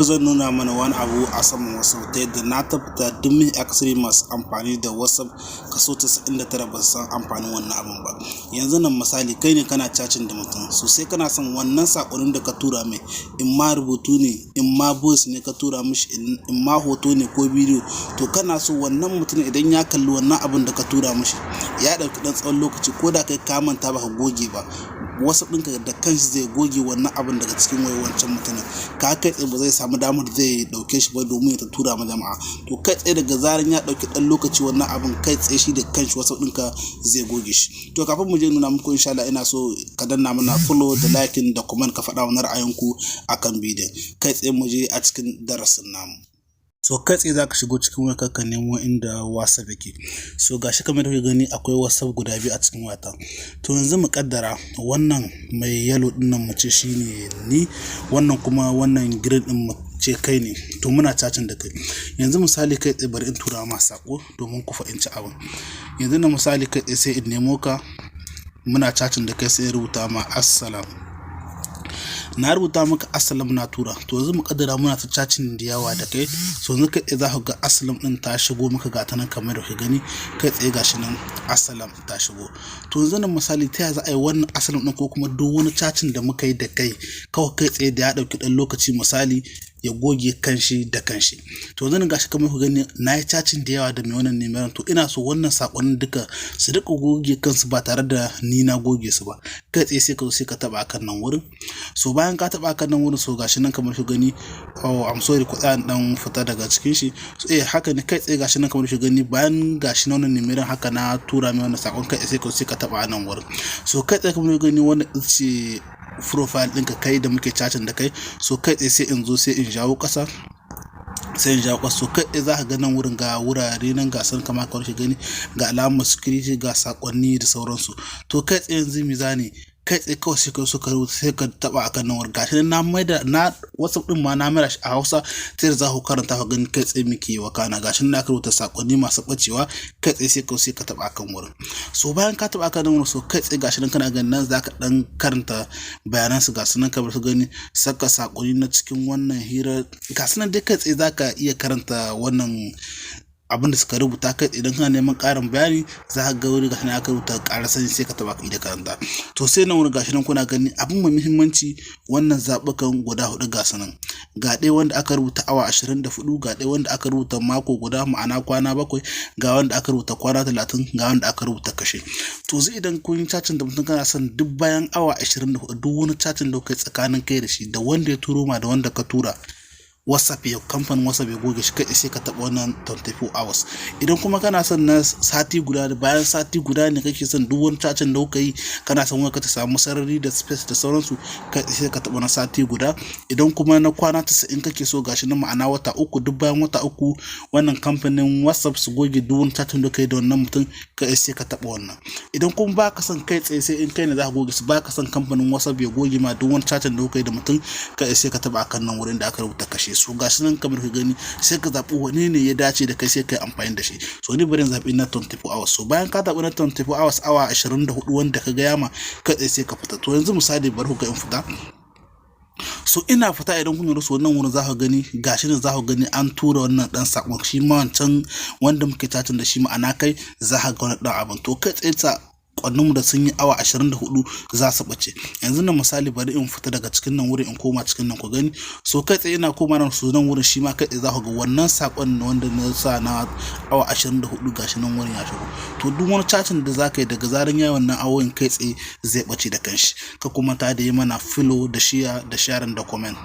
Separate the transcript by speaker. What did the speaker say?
Speaker 1: Zan nuna mana wani abu a saman WhatsApp ta yadda na tabbata duk mai akasari masu amfani da WhatsApp kaso 99 ba su san amfanin wannan abun ba. Yanzu nan misali kai ne kana chatting da mutum sosai, kana son wannan sakonin da ka tura mai, in ma rubutu ne, in ma voice ne ka tura mishi, in ma hoto ne ko bidiyo, to kana so wannan mutum idan ya kalli wannan abun da ka tura mishi ya ɗauki ɗan tsawon lokaci, ko da kai ka manta ba ka goge ba, WhatsApp ɗinka da kanshi zai goge wannan abun daga cikin wayar wancan mutumin. Ka kai tsaye ba zai samu damar da zai dauke shi ba domin ya ta tura ma jama'a. To kai tsaye daga zaran ya dauki dan lokaci wannan abun kai tsaye shi da kanshi WhatsApp ɗinka zai goge shi. To kafin mu je nuna muku insha Allah ina so ka danna mana follow da liking da comment ka faɗa mana ra'ayinku akan bidiyon. Kai tsaye mu je a cikin darasin namu. So kai tsaye za ka shigo cikin wayarka ka nemo inda WhatsApp yake. So gashi kamar da kuke gani akwai WhatsApp guda biyu a cikin wayata. To yanzu mu kaddara wannan mai yellow din nan mu ce shine ni, wannan kuma wannan green din mu ce kai ne. To muna chatting da kai. Yanzu misali kai tsaye bari in tura ma sako domin ku fahimci abin. Yanzu na misali kai tsaye sai in nemo ka, muna chatting da kai sai in rubuta ma assalam. Na rubuta maka assalam na tura. To yanzu mu kaddara muna ta chatting da yawa da kai, so yanzu kai tsaye za ka ga assalam din ta shigo maka ga ta nan kamar da kuke gani, kai tsaye gashi nan assalam ta shigo. To yanzu nan misali ta yaya za a yi wannan assalam din ko kuma duk wani chatting da muka yi da kai kawai kai tsaye da ya dauki dan lokaci misali ya goge kanshi da kanshi. To yanzu gashi kamar ku gani na yi chatting da yawa da mai wannan neman, to ina so wannan sakonnin duka su rika goge kansu ba tare da ni na goge su ba. Kai tsaye sai ka zo sai ka taba akan nan wurin. So bayan ka taba akan nan wurin, so gashi nan kamar ku gani, oh I'm sorry ku dan fita daga cikin shi. So haka ne kai tsaye gashi nan kamar ku gani, bayan gashi nan wannan neman haka na tura mai wannan sakon, kai sai ka taba nan wurin. So kai tsaye kamar ku gani wannan ce profile ɗinka kai da muke chatting da kai. So kai tsaye sai in zo sai in jawo ƙasa, sai in jawo ƙasa. So kai tsaye za ka ga nan wurin ga wurare nan ga san kamar ka gani ga alamar security ga sakonni da sauransu. To kai tsaye yanzu mizani kai tsaye kawai sai ka suka rubuta sai ka taba akan nan wurin. Gashi na maida na WhatsApp din ma na mera shi a Hausa sai da za ku karanta ka gani kai tsaye muke wa kana. Gashi na ka rubuta sakonni masu bacewa, kai tsaye sai ka taba akan wurin. So bayan ka taba akan nan wurin, so kai tsaye gashi nan kana ganin nan zaka dan karanta bayanan su, gasu nan kamar su gani saka sakonni na cikin wannan hira, gasu nan dai kai tsaye zaka iya karanta wannan abin da suka rubuta. Kai idan kana neman ƙarin bayani za ka ga wuri gashi nan aka rubuta ƙara sani sai ka taba ka da karanta. To sai nan wurin gashi nan kuna gani abin mai muhimmanci wannan zaɓukan guda 4 gasu nan. Ga ɗaya wanda aka rubuta awa 24, ga ɗaya wanda aka rubuta mako guda ma'ana kwana 7, ga wanda aka rubuta kwana 30, ga wanda aka rubuta kashe. To zai idan kun yi chatting da mutum kana son duk bayan awa 24 duk wani chatting da kai tsakanin kai da shi da wanda ya turo ma da wanda ka tura WhatsApp ya kamfanin WhatsApp ya goge shi, kai sai ka taba wannan 24 hours. Idan kuma kana son na sati guda, da bayan sati guda ne kake son duk wani chatting da kuka yi kana son wani ka ta samu sarari da space da sauransu, kai sai ka taba na sati guda. Idan kuma na kwana 90 kake so gashi na ma'ana wata 3, duk bayan wata 3 wannan kamfanin WhatsApp su goge duk wani chatting da kai da wannan mutum, kai sai ka taba wannan. Idan kuma baka son kai tsaye sai in kai ne za ka goge su, baka son kamfanin WhatsApp ya goge ma duk wani chatting da kai da mutum, kai sai ka taba akan nan wurin da aka rubuta kashe. So gashi nan kamar ka gani sai ka zaɓi wane ne ya dace da kai sai ka yi amfani da shi. So ni bari in zaɓi na 24 hours. So bayan ka zaɓi na 24 hours awa 24 wanda ka ga yama, kai sai ka fita. To yanzu misali bari ku ga in fita. So ina fita idan kun rusu wannan wurin za ku gani gashi nan za ku gani an tura wannan dan sakon, shi ma wancan wanda muke chatting da shi ma'ana kai za ka ga wannan dan abin. To kai tsaye mu da sun yi awa 24 za su bace. Yanzu na misali bari in fita daga cikin nan wurin in koma cikin nan ku gani. So kai tsaye ina koma nan su nan wurin shi ma kai tsaye za ku ga wannan sakon wanda na sa na awa 24 gashi nan wurin ya shigo. To duk wani chatting da zaka yi daga zaran yayi wannan awoyin kai tsaye zai bace da kanshi. Ka kuma ta da yi mana follow da share da comment.